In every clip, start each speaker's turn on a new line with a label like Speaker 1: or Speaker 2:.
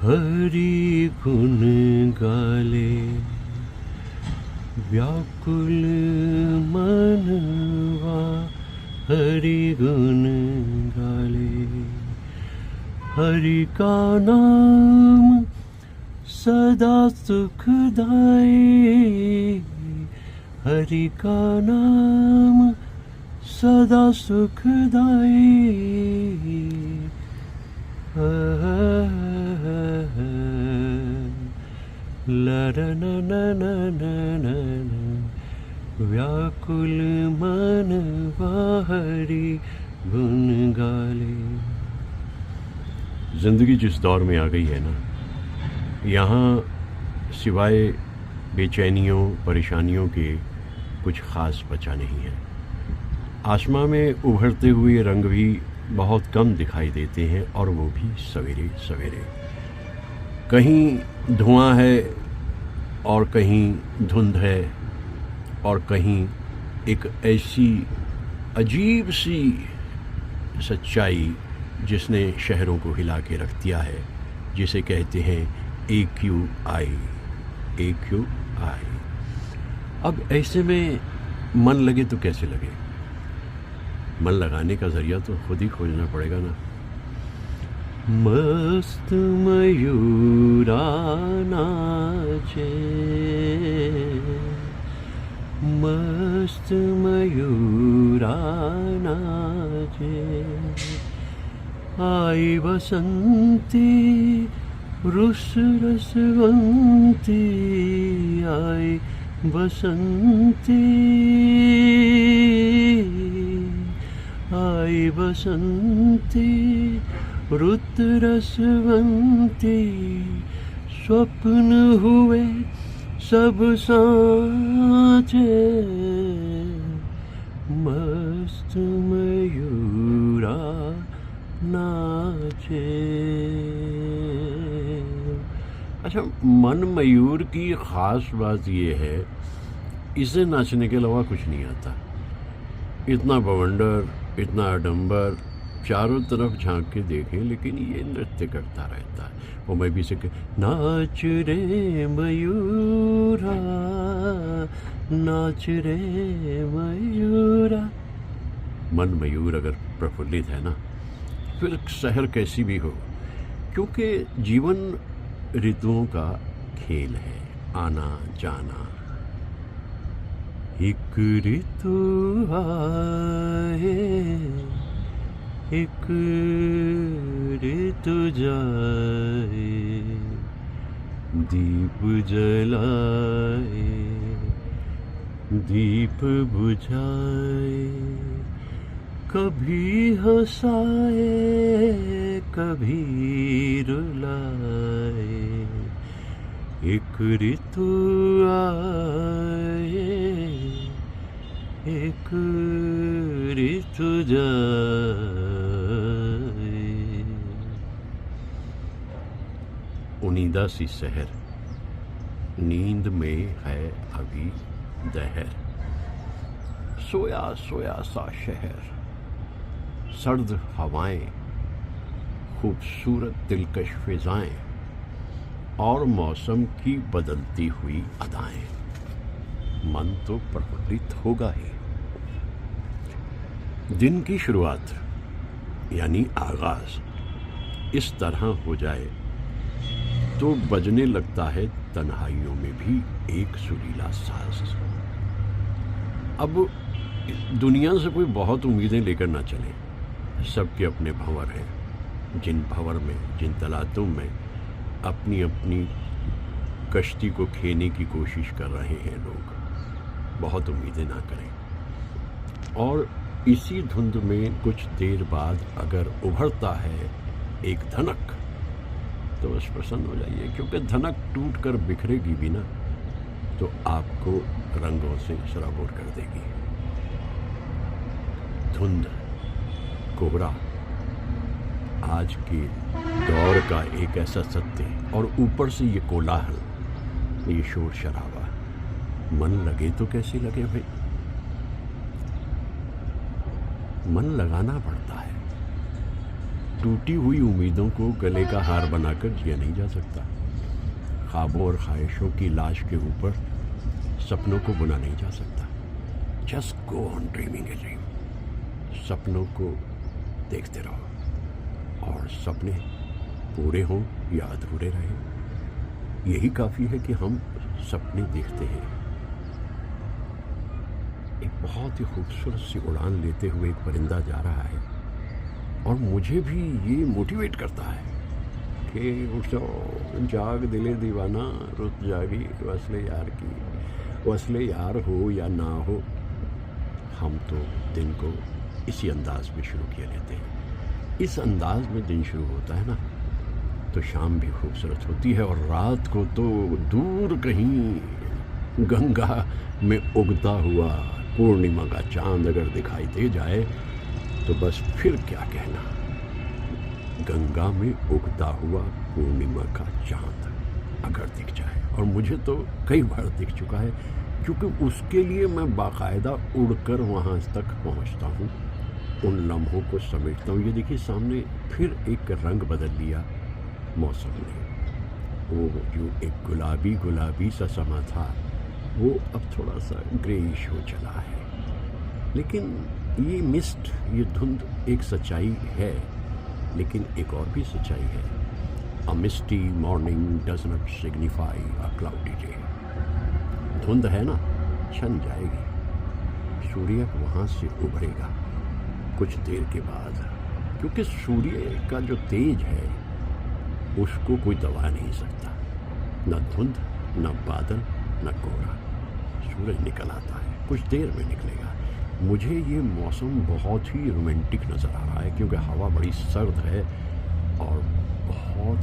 Speaker 1: हरि गुण गाले व्याकुल मनवा, हरि गुण गाले। हरि का नाम सदा सुखदाई, हरि का नाम सदा सुखदाई। व्याकुल मनवा हरि गुण गाले। जिंदगी जिस दौर में आ गई है ना, यहाँ सिवाय बेचैनियों परेशानियों के कुछ ख़ास बचा नहीं है। आसमां में उभरते हुए रंग भी बहुत कम दिखाई देते हैं, और वो भी सवेरे सवेरे। कहीं धुआं है और कहीं धुंध है, और कहीं एक ऐसी अजीब सी सच्चाई जिसने शहरों को हिला के रख दिया है, जिसे कहते हैं AQI। अब ऐसे में मन लगे तो कैसे लगे? मन लगाने का जरिया तो खुद ही खोजना पड़ेगा ना। मस्त मयूरा नाचे, मस्त मयूरा नाचे। आई बसंती रुस रसवंती, आई बसंती, आई बसंती रुत रसवंती। स्वप्न हुए सब साँचे, मस्त मयूरा नाचे। अच्छा, मन मयूर की ख़ास बात ये है, इसे नाचने के अलावा कुछ नहीं आता। इतना बवंडर, इतना आडंबर, चारों तरफ झांक के देखें, लेकिन ये नृत्य करता रहता है। वो मैं भी सिख नाच रे मयूरा, नाच रे मयूरा। मन मयूर अगर प्रफुल्लित है ना, फिर शहर कैसी भी हो, क्योंकि जीवन ऋतुओं का खेल है, आना जाना। एक ऋतु आए, एक ऋतु जाए, दीप जलाए, दीप बुझाए। कभी हंसाए, कभी रुलाए। एक ऋतु आए, एक ऋतु जाए। उनीदा सी शहर, नींद में है अभी दहर। सोया सोया सा शहर, सर्द हवाएं, खूबसूरत दिलकश फिजाएं, और मौसम की बदलती हुई अदाएं। मन तो प्रफुल्लित होगा ही। दिन की शुरुआत यानी आगाज इस तरह हो जाए तो बजने लगता है तन्हाइयों में भी एक सुरीला साज। अब दुनिया से कोई बहुत उम्मीदें लेकर ना चले। सबके अपने भंवर हैं। जिन भंवर में, जिन तलातों में अपनी अपनी कश्ती को खेने की कोशिश कर रहे हैं लोग, बहुत उम्मीदें ना करें। और इसी धुंध में कुछ देर बाद अगर उभरता है एक धनक, तो बस प्रसन्न हो जाइए, क्योंकि धनक टूट कर बिखरेगी भी ना तो आपको रंगों से सराबोर कर देगी। धुंध, कोहरा आज के दौर का एक ऐसा सत्य, और ऊपर से ये कोलाहल, ये शोर शराबा। मन लगे तो कैसे लगे भाई? मन लगाना पड़ता है। टूटी हुई उम्मीदों को गले का हार बनाकर जिया नहीं जा सकता। ख्वाबों और ख्वाहिशों की लाश के ऊपर सपनों को बुना नहीं जा सकता। Just go on dreaming a dream. सपनों को देखते रहो और सपने पूरे हों या अधूरे रहें, यही काफ़ी है कि हम सपने देखते हैं। एक बहुत ही खूबसूरत सी उड़ान लेते हुए एक परिंदा जा रहा है और मुझे भी ये मोटिवेट करता है कि उठ जाओ, जाग दिले दीवाना, रुत जागी वसले यार की। वसले यार हो या ना हो, हम तो दिन को इसी अंदाज में शुरू किए लेते हैं। इस अंदाज में दिन शुरू होता है ना, तो शाम भी खूबसूरत होती है और रात को तो दूर कहीं गंगा में उगता हुआ पूर्णिमा का चांद अगर दिखाई दे जाए तो बस फिर क्या कहना। गंगा में उगता हुआ पूर्णिमा का चांद अगर दिख जाए, और मुझे तो कई बार दिख चुका है, क्योंकि उसके लिए मैं बाकायदा उड़कर वहाँ तक पहुँचता हूँ, उन लम्हों को समेटता हूँ। ये देखिए सामने फिर एक रंग बदल लिया मौसम ने। वो जो एक गुलाबी गुलाबी सा समा था वो अब थोड़ा सा ग्रेइश हो चला है। लेकिन ये मिस्ट, ये धुंध एक सच्चाई है, लेकिन एक और भी सच्चाई है। A misty morning does not signify a cloudy day. धुंध है ना, छन जाएगी, सूर्य वहाँ से उभरेगा कुछ देर के बाद, क्योंकि सूर्य का जो तेज है उसको कोई दबा नहीं सकता। न धुंध, न बादल, न कोहरा। सूरज निकल आता है, कुछ देर में निकलेगा। मुझे ये मौसम बहुत ही रोमांटिक नज़र आ रहा है, क्योंकि हवा बड़ी सर्द है और बहुत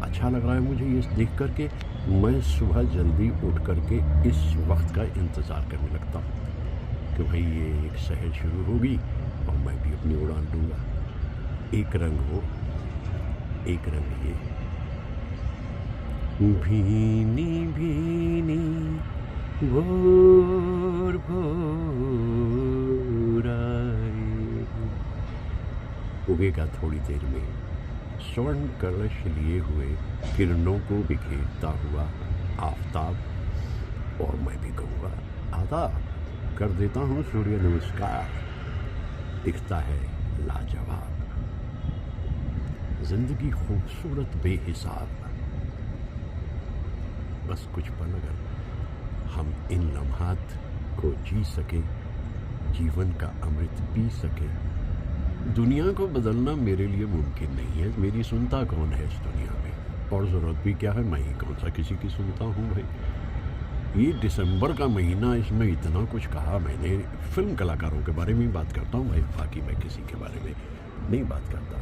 Speaker 1: अच्छा लग रहा है मुझे ये देख कर के। मैं सुबह जल्दी उठ कर के इस वक्त का इंतज़ार करने लगता हूँ कि भाई ये एक सहर शुरू होगी और मैं भी अपनी उड़ान दूँगा। एक रंग हो, एक रंग ये भीनी भीनी भोर भोर आए। उगेगा थोड़ी देर में स्वर्ण कलश लिए हुए किरणों को बिखेरता हुआ आफताब, और मैं भी कहूँगा आदाब, कर देता हूँ सूर्य नमस्कार। दिखता है लाजवाब, जिंदगी खूबसूरत बेहिसाब। बस कुछ पल अगर हम इन लम्हात को जी सके, जीवन का अमृत पी सके। दुनिया को बदलना मेरे लिए मुमकिन नहीं है, मेरी सुनता कौन है इस दुनिया में, और ज़रूरत भी क्या है, मैं ही कौन सा किसी की सुनता हूँ भाई। ये दिसंबर का महीना, इसमें इतना कुछ कहा मैंने। फिल्म कलाकारों के बारे में बात करता हूँ भाई, बाकी मैं किसी के बारे में नहीं बात करता।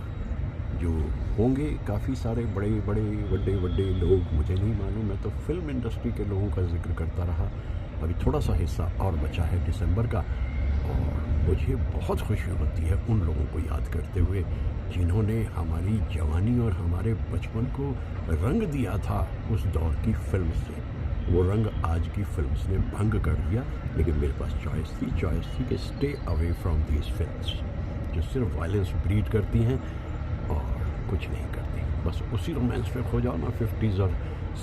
Speaker 1: जो होंगे काफ़ी सारे बड़े बड़े बड़े बड़े लोग, मुझे नहीं मालूम, मैं तो फिल्म इंडस्ट्री के लोगों का जिक्र करता रहा। अभी थोड़ा सा हिस्सा और बचा है दिसंबर का, और मुझे बहुत खुशी होती है उन लोगों को याद करते हुए जिन्होंने हमारी जवानी और हमारे बचपन को रंग दिया था उस दौर की फिल्म से। वो रंग आज की फिल्म्स ने भंग कर दिया, लेकिन मेरे पास चॉइस थी कि stay away from these films जो सिर्फ वायलेंस ब्रीड करती हैं और कुछ नहीं करती। बस उसी रोमांस में खो जाओ ना 50s और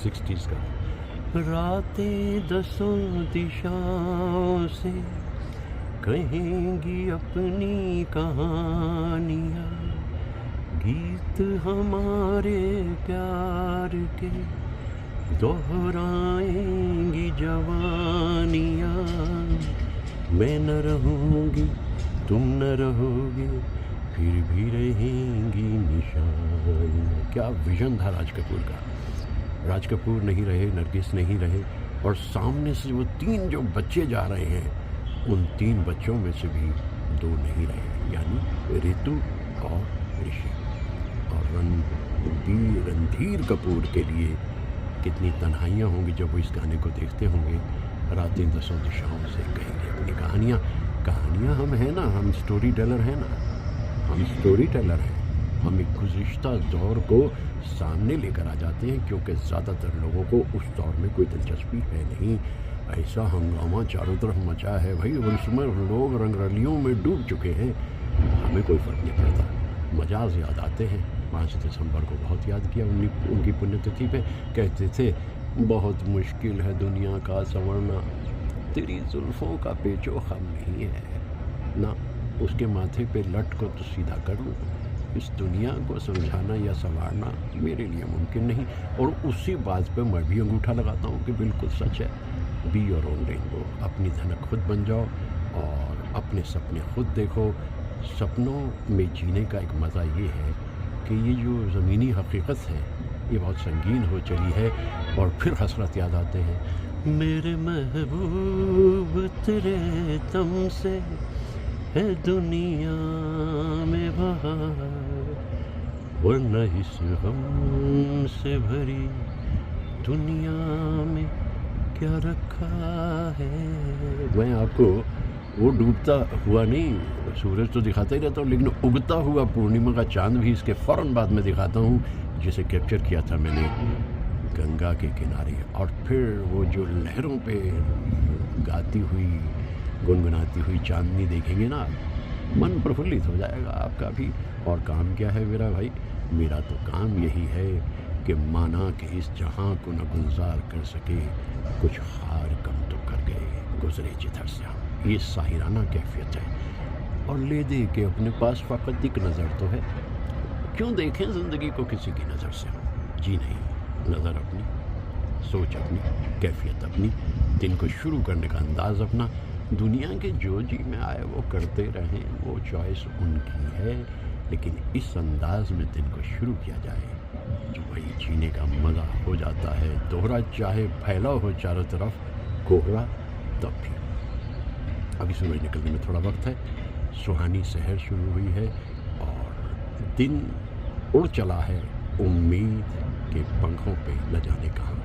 Speaker 1: 60s का। रातें दसों दिशाओं से कहेंगी अपनी कहानियाँ, गीत हमारे प्यार के दोहराएंगी जवानियाँ। मैं न रहूँगी, तुम न रहोगे, फिर भी रहेंगी निशानियाँ। क्या विजन था राज कपूर का। राज कपूर नहीं रहे, नरगिस नहीं रहे, और सामने से वो 3 जो बच्चे जा रहे हैं, उन 3 बच्चों में से भी 2 नहीं रहे, यानी ऋतु और ऋषि। और रणधीर कपूर के लिए कितनी तन्हाइयाँ होंगी जब वो इस गाने को देखते होंगे। रातें दसों दिशाओं से कहेंगे अपनी कहानियाँ। कहानियाँ हम हैं ना, हम स्टोरी टेलर हैं ना, हम स्टोरी टेलर हैं। हम एक गुज़िश्ता दौर को सामने लेकर आ जाते हैं, क्योंकि ज़्यादातर लोगों को उस दौर में कोई दिलचस्पी है नहीं। ऐसा हंगामा चारों तरफ मचा है भाई, उसमें लोग रंगरलियों में डूब चुके हैं, हमें कोई फ़र्क नहीं पड़ता। मजाज याद आते हैं। 5 दिसंबर को बहुत याद किया उनकी पुण्यतिथि पे। कहते थे बहुत मुश्किल है दुनिया का संवरना, तेरी जुल्फ़ों का पेचो खम नहीं है ना, उसके माथे पे लट को तो सीधा कर लूँ। इस दुनिया को समझाना या संवारना मेरे लिए मुमकिन नहीं। और उसी बात पे मैं भी अंगूठा लगाता हूँ कि बिल्कुल सच है। बी योर ओन रेनबो, अपनी धनक खुद बन जाओ और अपने सपने खुद देखो। सपनों में जीने का एक मज़ा ये है कि ये जो ज़मीनी हकीकत है ये बहुत संगीन हो चली है। और फिर हसरत याद आते हैं, मेरे महबूब तेरे दम से है दुनिया में बहार, वरना इस गम से भरी दुनिया में क्या रखा है। मैं आपको वो डूबता हुआ नहीं, सूरज तो दिखाता ही रहता हूँ, लेकिन उगता हुआ पूर्णिमा का चांद भी इसके फ़ौरन बाद में दिखाता हूँ, जिसे कैप्चर किया था मैंने गंगा के किनारे। और फिर वो जो लहरों पे गाती हुई गुनगुनाती हुई चांदनी देखेंगे ना, मन प्रफुल्लित हो जाएगा आपका भी। और काम क्या है मेरा भाई? मेरा तो काम यही है कि माना कि इस जहां को न गुलजार कर सके, कुछ हार कम तो कर गए गुजरे जिधर से हम। ये साहिराना कैफियत है। और ले दे के अपने पास फ़कत एक नज़र तो है, क्यों देखें ज़िंदगी को किसी की नज़र से हम। जी नहीं, नज़र अपनी, सोच अपनी, कैफियत अपनी, दिन को शुरू करने का अंदाज़ अपना। दुनिया के जो जी में आए वो करते रहें, वो चॉइस उनकी है, लेकिन इस अंदाज में दिन को शुरू किया जाए जो वही जीने का मज़ा हो जाता है। दोहरा चाहे फैला हो चारों तरफ कोहरा तब भी। अभी सूरज निकलने में थोड़ा वक्त है, सुहानी सहर शुरू हुई है और दिन उड़ चला है उम्मीद के पंखों पे न जाने कहाँ।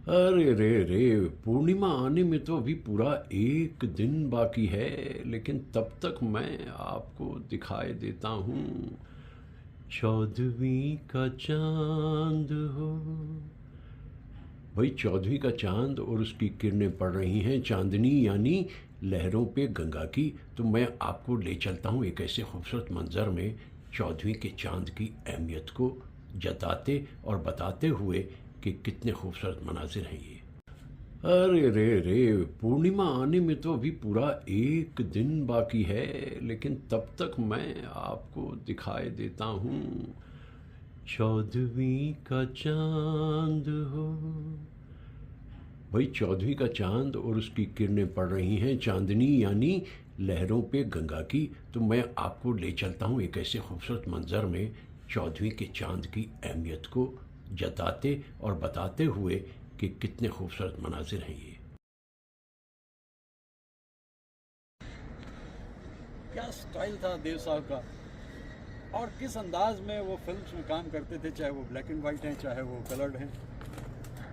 Speaker 1: अरे रे रे, पूर्णिमा आने में तो अभी पूरा एक दिन बाकी है, लेकिन तब तक मैं आपको दिखाई देता हूँ 14वीं का चांद हो। भाई 14वीं का चांद और उसकी किरणें पड़ रही हैं, चांदनी यानी लहरों पे गंगा की। तो मैं आपको ले चलता हूँ एक ऐसे खूबसूरत मंज़र में 14वीं के चांद की अहमियत को जताते और बताते हुए कि कितने खूबसूरत मनाजिर हैं ये। अरे रे रे, पूर्णिमा आने में तो अभी पूरा एक दिन बाकी है, लेकिन तब तक मैं आपको दिखाई देता हूँ 14वीं का चांद हो। भाई 14वीं का चांद और उसकी किरणें पड़ रही हैं, चांदनी यानी लहरों पे गंगा की। तो मैं आपको ले चलता हूँ एक ऐसे खूबसूरत मंज़र में 14वीं के चांद की अहमियत को जताते और बताते हुए कि कितने खूबसूरत मनाजिर हैं ये।
Speaker 2: क्या स्टाइल था देव साहब का, और किस अंदाज में वो फिल्म्स में काम करते थे, चाहे वो ब्लैक एंड वाइट हैं चाहे वो कलर्ड हैं।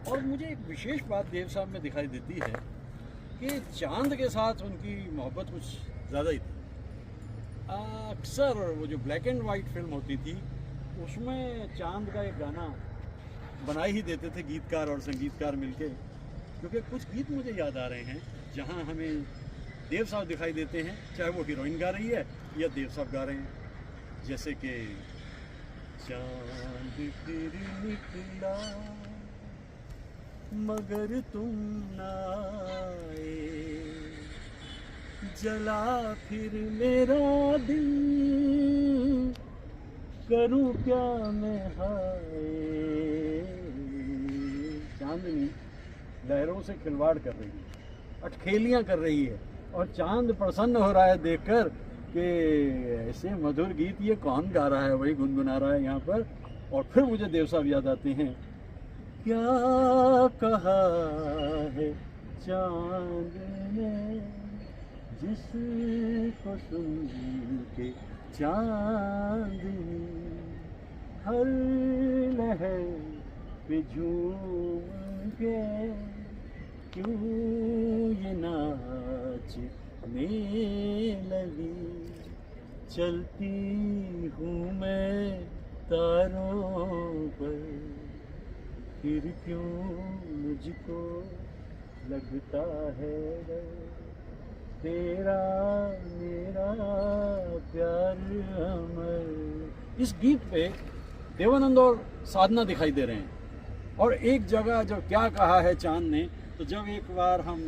Speaker 2: और मुझे एक विशेष बात देव साहब में दिखाई देती है कि चांद के साथ उनकी मोहब्बत कुछ ज़्यादा ही थी। अक्सर वो जो ब्लैक एंड वाइट फिल्म होती थी उसमें चांद का एक गाना बना ही देते थे गीतकार और संगीतकार मिलके, क्योंकि कुछ गीत मुझे याद आ रहे हैं जहां हमें देव साहब दिखाई देते हैं, चाहे वो हीरोइन गा रही है या देव साहब गा रहे हैं। जैसे कि चांद फिर निकला मगर तुम ना आए, जला फिर मेरा दिल, करूं क्या मैं हाय। चांदनी लहरों से खिलवाड़ कर रही है, अटखेलियां कर रही है, और चांद प्रसन्न हो रहा है देखकर कि ऐसे मधुर गीत ये कौन गा रहा है, वही गुनगुना रहा है यहाँ पर। और फिर मुझे देव साहब याद आते हैं, क्या कहा है चांद ने जिसको सुन के चांदनी हर लहर पे झूम के क्यों ये नाचने लगी। चलती हूँ मैं तारों पर, फिर क्यों मुझको लगता है डर, तेरा मेरा प्यार अमर। इस गीत पे देवानंद और साधना दिखाई दे रहे हैं। और एक जगह जो क्या कहा है चांद ने, तो जब एक बार हम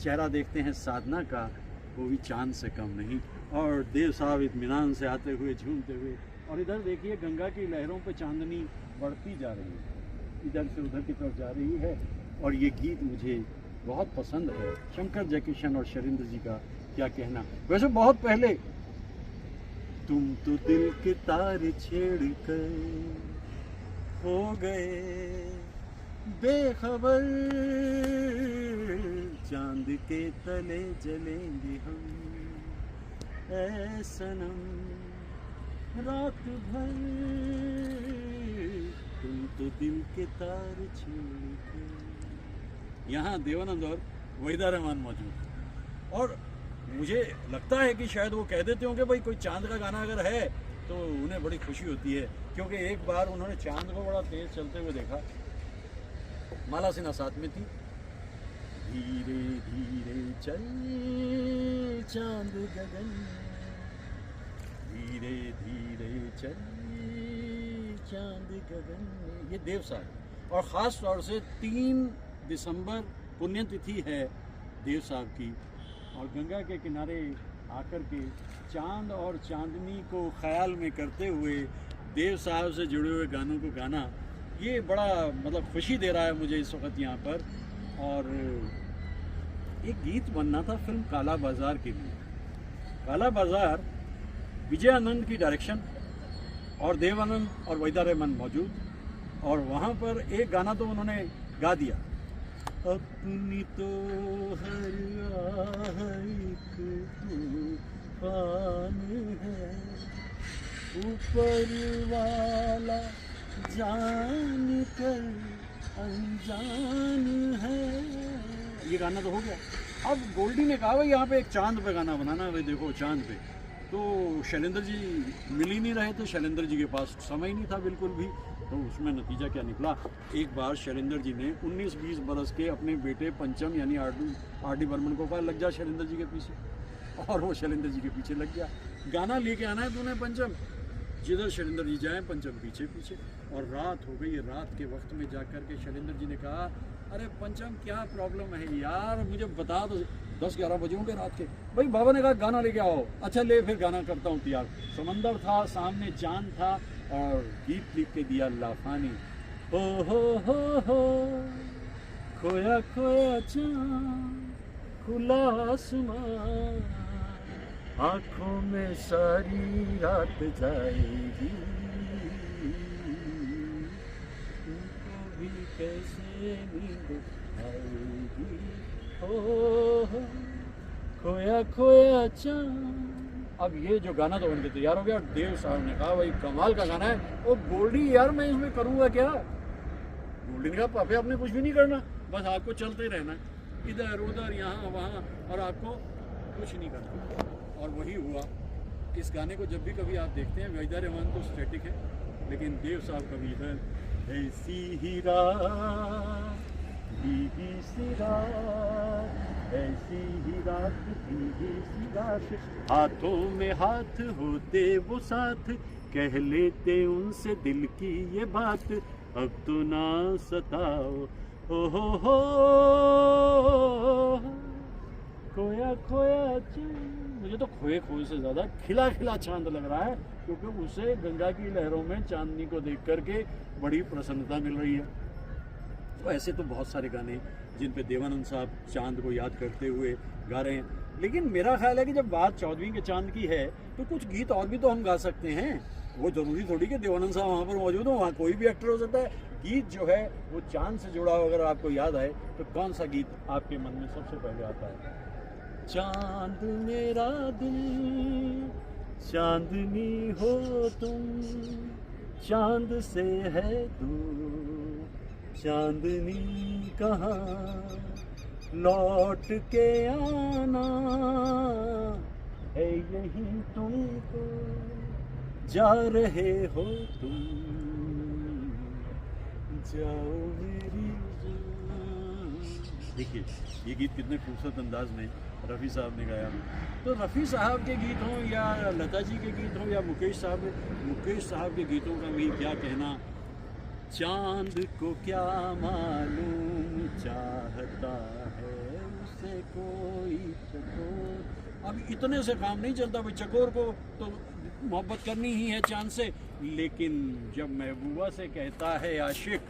Speaker 2: चेहरा देखते हैं साधना का, वो भी चांद से कम नहीं। और देव साहब इत्मीनान से आते हुए झूमते हुए, और इधर देखिए गंगा की लहरों पे चांदनी बढ़ती जा रही है, इधर से उधर की तरफ जा रही है। और ये गीत मुझे बहुत पसंद है। शंकर जयकिशन और शैलेंद्र जी का क्या कहना। वैसे बहुत पहले, तुम तो दिल के तार छेड़ कर हो गए बेखबर, चांद के तले जलेंगे हम ऐ सनम रात भर, तुम तो दिल के तार छेड़ कर। यहाँ देवानंद और वहीदा रहमान मौजूद। और मुझे लगता है कि शायद वो कह देते होंगे भाई कोई चांद का गाना अगर है तो उन्हें बड़ी खुशी होती है, क्योंकि एक बार उन्होंने चांद को बड़ा तेज चलते हुए देखा। माला सिन्हा साथ में थी। धीरे धीरे चल चांद गगन में, धीरे धीरे चल चांद गगन में। ये देव साहब, और ख़ास तौर से 3 दिसंबर पुण्यतिथि है देव साहब की। और गंगा के किनारे आकर के चांद और चांदनी को ख्याल में करते हुए देव साहब से जुड़े हुए गानों को गाना, ये बड़ा मतलब खुशी दे रहा है मुझे इस वक्त यहाँ पर। और एक गीत बनना था फिल्म काला बाजार के लिए। काला बाजार, विजय आनंद की डायरेक्शन और देवानंद और वहीदा रहमान मौजूद। और वहाँ पर एक गाना तो उन्होंने गा दिया, अपनी तो हर आह एक तूफान है, ऊपर वाला जान कर अनजान है। ये गाना तो हो गया। अब गोल्डी ने कहा भाई यहाँ पे एक चांद पे गाना बनाना है, भाई देखो चांद पे। तो शैलेंद्र जी मिल ही नहीं रहे थे, शैलेंद्र जी के पास समय ही नहीं था बिल्कुल भी। तो उसमें नतीजा क्या निकला, एक बार शैलेंद्र जी ने 19-20 बरस के अपने बेटे पंचम यानी आर डी बर्मन को कहा लग जा शैलेंद्र जी के पीछे, और वो शैलेंद्र जी के पीछे लग गया। गाना लेके आना है तूने पंचम, जिधर शैलेंद्र जी जाएँ पंचम पीछे पीछे। और रात हो गई। रात के वक्त में जाकर के शैलेंद्र जी ने कहा, अरे पंचम क्या प्रॉब्लम है यार, मुझे बता दो। 10-11 बजे होंगे रात के। भाई बाबा ने कहा गाना लेके आओ। अच्छा ले फिर गाना करता हूँ तैयार। समंदर था, सामने चांद था, और गीत लिख के दिया लाफानी। हो खोया खोया चांद, खुला आसमान, आँखों में सारी रात जाएगी, तुमको भी कैसे नींद आएगी। हो खोया खोया चांद। अब ये जो गाना तो उनके तैयार हो गया। देव साहब ने कहा भाई कमाल का गाना है। और गोल्डी यार मैं इसमें करूँगा क्या? गोल्डी ने कहा पापे आपने कुछ भी नहीं करना, बस आपको चलते रहना इधर उधर यहाँ वहाँ, और आपको कुछ नहीं करना। और वही हुआ। इस गाने को जब भी कभी आप देखते हैं, वहीदा रहमान तो स्टैटिक है, लेकिन देव साहब कभी इधर ऐसी ही रात भीगी सी रात, ऐसी ही रात भीगी सी रात, हाथों में हाथ होते वो साथ, कह लेते उनसे दिल की ये बात, अब तो ना सताओ हो खोया खोया चांद। मुझे तो खोए खोए से ज़्यादा खिला खिला चांद लग रहा है, क्योंकि उसे गंगा की लहरों में चांदनी को देख करके बड़ी प्रसन्नता मिल रही है। तो ऐसे तो बहुत सारे गाने जिन पे देवानंद साहब चांद को याद करते हुए गा रहे हैं। लेकिन मेरा ख्याल है कि जब बात 14वीं के चांद की है तो कुछ गीत और भी तो हम गा सकते हैं। वो ज़रूरी थोड़ी कि देवानंद साहब वहाँ पर मौजूद हो, वहाँ कोई भी एक्टर हो सकता है। गीत जो है वो चांद से जुड़ा हो। अगर आपको याद आए तो कौन सा गीत आपके मन में सबसे पहले आता है? चांद मेरा दिल चांदनी हो तुम, चांद से है दूर चांदनी कहाँ, लौट के आना है यही तुमको, जा रहे हो तुम जाओ मेरी जान। देखिए ये गीत कितने खूबसूरत अंदाज में रफ़ी साहब ने गाया। तो रफ़ी साहब के गीत हों या लता जी के गीत हों या मुकेश साहब के गीतों का भी क्या कहना। चांद को क्या मालूम चाहता है उसे कोई चकोर। अब इतने से काम नहीं चलता भाई, चकोर को तो मोहब्बत करनी ही है चांद से, लेकिन जब महबूबा से कहता है आशिक,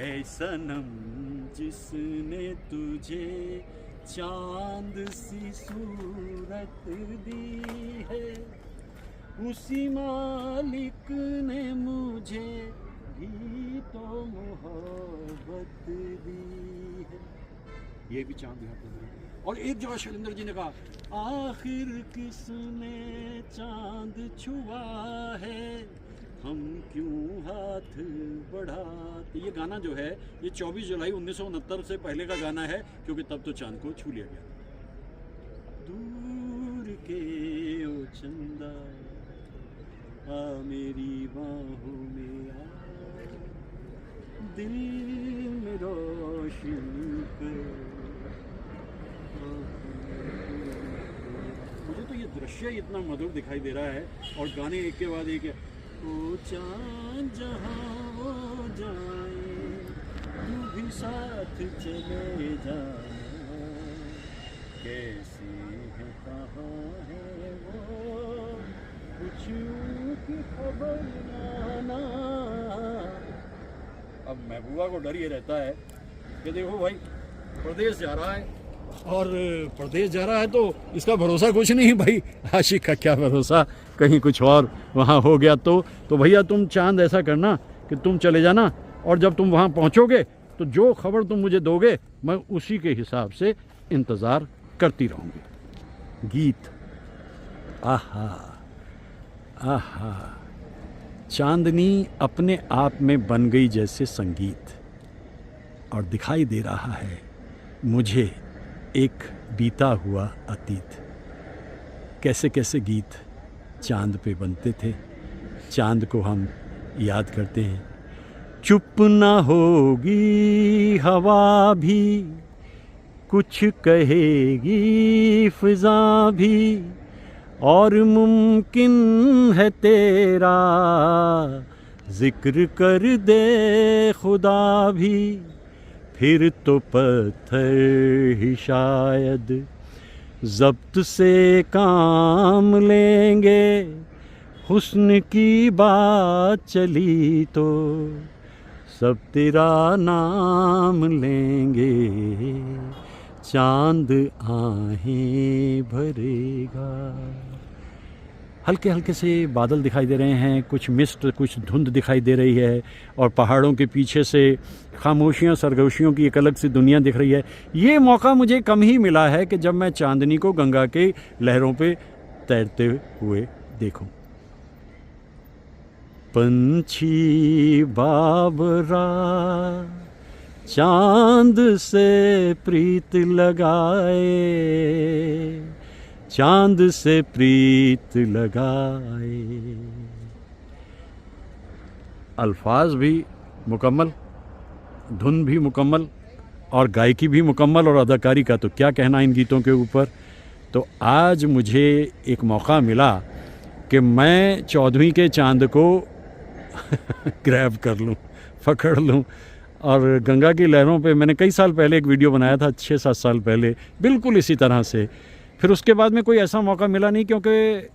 Speaker 2: ऐ सनम जिसने तुझे चांद सी सूरत दी है, उसी मालिक ने मुझे भी तो मोहब्बत दी है। ये भी चांद यहाँ पे है। और एक जगह शैलेंद्र जी ने कहा, आखिर किसने चांद छुआ है, हम क्यों हाथ बढ़ाते। ये गाना जो है ये 24 जुलाई 1969 से पहले का गाना है, क्योंकि तब तो चांद को छू लिया गया। दूर के ओ चंदा आ मेरी बाहों में आ, दिल में रोशनी कर। मुझे तो ये दृश्य इतना मधुर दिखाई दे रहा है, और गाने एक के बाद एक है। ओ चाँद जहाँ वो जाए तू भी साथ चले जाना, कैसी है कहाँ है वो कुछ की खबर लाना। अब महबूबा को डर ये रहता है कि देखो भाई प्रदेश जा रहा है, और प्रदेश जा रहा है तो इसका भरोसा कुछ नहीं भाई, आशिक का क्या भरोसा, कहीं कुछ और वहाँ हो गया तो भैया तुम चांद ऐसा करना कि तुम चले जाना, और जब तुम वहाँ पहुँचोगे तो जो खबर तुम मुझे दोगे मैं उसी के हिसाब से इंतज़ार करती रहूँगी। गीत आहा आहा, चांदनी अपने आप में बन गई जैसे संगीत, और दिखाई दे रहा है मुझे एक बीता हुआ अतीत। कैसे कैसे गीत चांद पे बनते थे, चांद को हम याद करते हैं। चुप ना होगी हवा भी, कुछ कहेगी फिजा भी, और मुमकिन है तेरा जिक्र कर दे खुदा भी, फिर तो पत्थर ही शायद ज़ब्त से काम लेंगे, हुस्न की बात चली तो सब तेरा नाम लेंगे, चांद आहें भरेगा। हल्के हल्के से बादल दिखाई दे रहे हैं, कुछ मिस्ट, कुछ धुंध दिखाई दे रही है, और पहाड़ों के पीछे से खामोशियाँ, सरगोशियों की एक अलग सी दुनिया दिख रही है। ये मौका मुझे कम ही मिला है कि जब मैं चांदनी को गंगा के लहरों पे तैरते हुए देखूं। पंछी बाबरा चांद से प्रीत लगाए, चांद से प्रीत लगाए। अल्फाज भी मुकम्मल, धुन भी मुकम्मल, और गायकी भी मुकम्मल, और अदाकारी का तो क्या कहना इन गीतों के ऊपर। तो आज मुझे एक मौका मिला कि मैं 14वीं के चांद को ग्रैब कर लूँ, पकड़ लूँ। और गंगा की लहरों पे मैंने कई साल पहले एक वीडियो बनाया था, 6-7 साल पहले, बिल्कुल इसी तरह से। फिर उसके बाद में कोई ऐसा मौका मिला नहीं, क्योंकि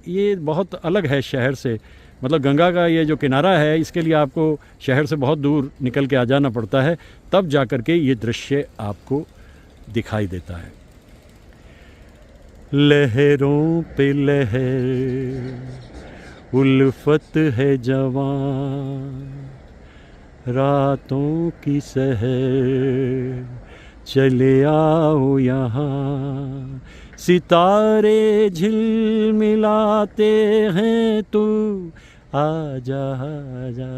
Speaker 2: ये बहुत अलग है शहर से। मतलब गंगा का ये जो किनारा है, इसके लिए आपको शहर से बहुत दूर निकल के आ जाना पड़ता है, तब जा कर के ये दृश्य आपको दिखाई देता है। लहरों पे लहर उल्फत है जवान, रातों की सहर चले आओ यहाँ, सितारे झिलमिलाते हैं तू आजा आजा।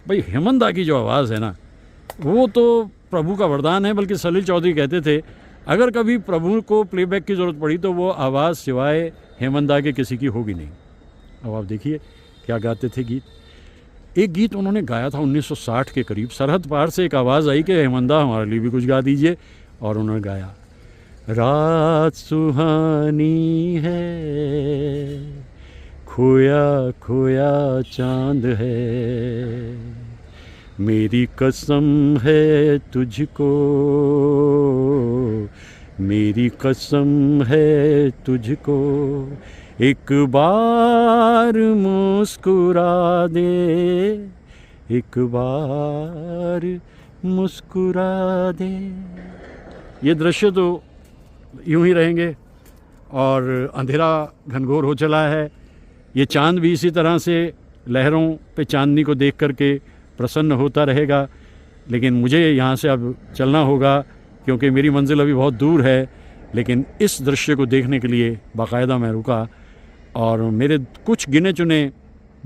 Speaker 2: भाई हेमंत दा की जो आवाज़ है ना, वो तो प्रभु का वरदान है। बल्कि सलील चौधरी कहते थे, अगर कभी प्रभु को प्लेबैक की ज़रूरत पड़ी तो वो आवाज़ सिवाय हेमंत दा के किसी की होगी नहीं। अब आप देखिए क्या गाते थे गीत।
Speaker 1: एक गीत उन्होंने गाया था 1960 के करीब। सरहद पार से एक आवाज़ आई कि हेमंदा हमारे लिए भी कुछ गा दीजिए, और उन्होंने गाया, रात सुहानी है, खोया खोया चांद है, मेरी कसम है तुझको, मेरी कसम है तुझको, एक बार मुस्कुरा दे, एक बार मुस्कुरा दे। ये दृश्य तो यूं ही रहेंगे, और अंधेरा घनघोर हो चला है। ये चांद भी इसी तरह से लहरों पे चांदनी को देख करके प्रसन्न होता रहेगा। लेकिन मुझे यहाँ से अब चलना होगा क्योंकि मेरी मंजिल अभी बहुत दूर है। लेकिन इस दृश्य को देखने के लिए बाकायदा मैं रुका, और मेरे कुछ गिने चुने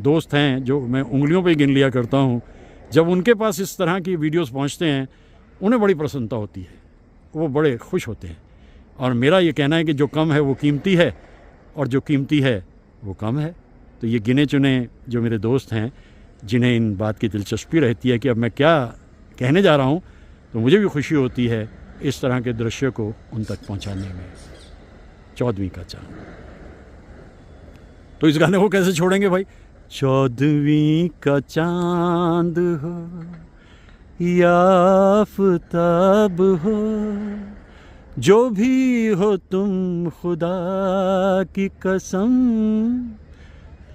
Speaker 1: दोस्त हैं जो मैं उंगलियों पे गिन लिया करता हूँ। जब उनके पास इस तरह की वीडियोस पहुँचते हैं उन्हें बड़ी प्रसन्नता होती है, वो बड़े खुश होते हैं। और मेरा ये कहना है कि जो कम है वो कीमती है, और जो कीमती है वो कम है। तो ये गिने चुने जो मेरे दोस्त हैं जिन्हें इन बात की दिलचस्पी रहती है कि अब मैं क्या कहने जा रहा हूँ, तो मुझे भी खुशी होती है इस तरह के दृश्य को उन तक पहुँचाने में। 14वीं का चांद, तो इस गाने को कैसे छोड़ेंगे भाई। 14वीं का चांद हो या आफताब हो, जो भी हो तुम खुदा की कसम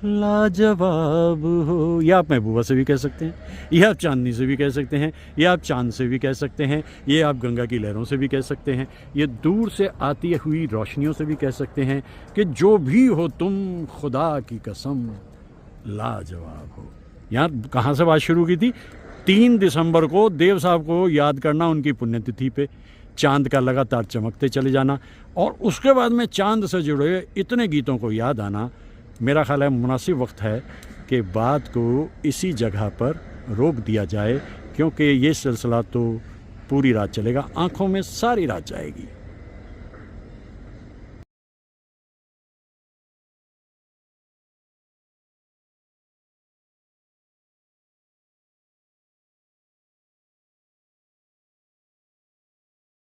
Speaker 1: लाजवाब हो। ये आप महबूबा से भी कह सकते हैं, ये आप चांदनी से भी कह सकते हैं, ये आप चांद से भी कह सकते हैं, ये आप गंगा की लहरों से भी कह सकते हैं, ये दूर से आती हुई रोशनियों से भी कह सकते हैं कि जो भी हो तुम खुदा की कसम लाजवाब हो। यहाँ कहाँ से बात शुरू की थी? 3 दिसंबर को देव साहब को याद करना, उनकी पुण्यतिथि पे चांद का लगातार चमकते चले जाना, और उसके बाद में चांद से जुड़े इतने गीतों को याद आना। मेरा ख्याल है मुनासिब वक्त है कि बात को इसी जगह पर रोक दिया जाए, क्योंकि ये सिलसिला तो पूरी रात चलेगा, आँखों में सारी रात जाएगी।